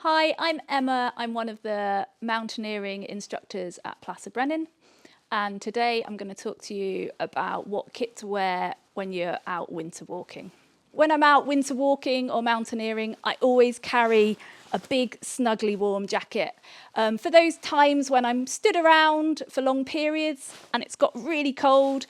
Hi, I'm Emma. I'm one of the mountaineering instructors at Plas y Brenin, and today I'm going to talk to you about what kit to wear when you're out winter walking. When I'm out winter walking or mountaineering, I always carry a big snugly warm jacket for those times when I'm stood around for long periods and it's got really cold,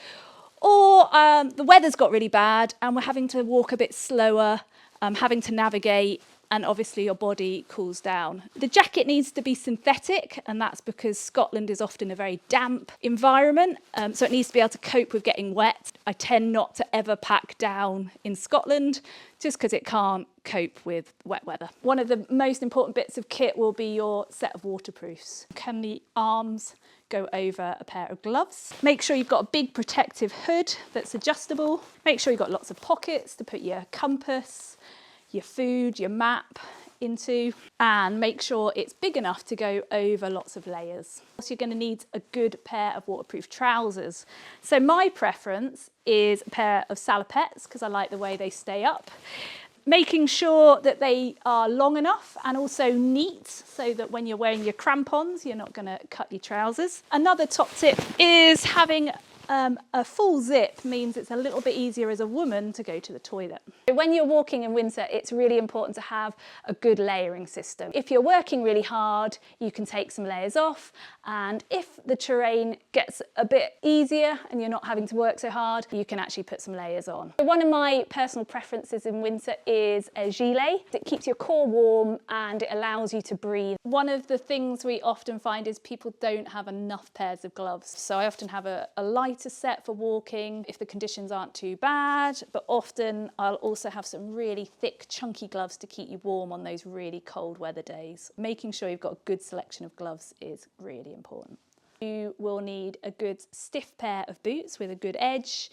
or the weather's got really bad and we're having to walk a bit slower, having to navigate, and obviously your body cools down. The jacket needs to be synthetic, and that's because Scotland is often a very damp environment, so it needs to be able to cope with getting wet. I tend not to ever pack down in Scotland just because it can't cope with wet weather. One of the most important bits of kit will be your set of waterproofs. Can the arms go over a pair of gloves? Make sure you've got a big protective hood that's adjustable. Make sure you've got lots of pockets to put your compass, your food, your map into, and make sure it's big enough to go over lots of layers. So you're going to need a good pair of waterproof trousers. So my preference is a pair of salopettes because I like the way they stay up. Making sure that they are long enough and also neat so that when you're wearing your crampons, you're not going to cut your trousers. Another top tip is having a full zip means it's a little bit easier as a woman to go to the toilet. When you're walking in winter, it's really important to have a good layering system. If you're working really hard, you can take some layers off, and if the terrain gets a bit easier and you're not having to work so hard, you can actually put some layers on. One of my personal preferences in winter is a gilet. It keeps your core warm and it allows you to breathe. One of the things we often find is people don't have enough pairs of gloves. So I often have a lighter set for walking if the conditions aren't too bad, but often I'll also have some really thick, chunky gloves to keep you warm on those really cold weather days. Making sure you've got a good selection of gloves is really important. You will need a good stiff pair of boots with a good edge,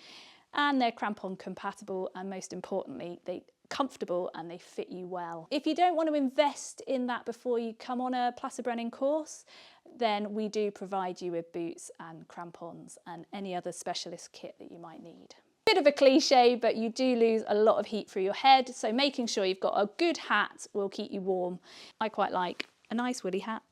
and they're crampon compatible, and most importantly, they're comfortable and they fit you well. If you don't want to invest in that before you come on a Plas y Brenin course, then we do provide you with boots and crampons and any other specialist kit that you might need. Bit of a cliche, but you do lose a lot of heat through your head, so making sure you've got a good hat will keep you warm. I quite like a nice woolly hat.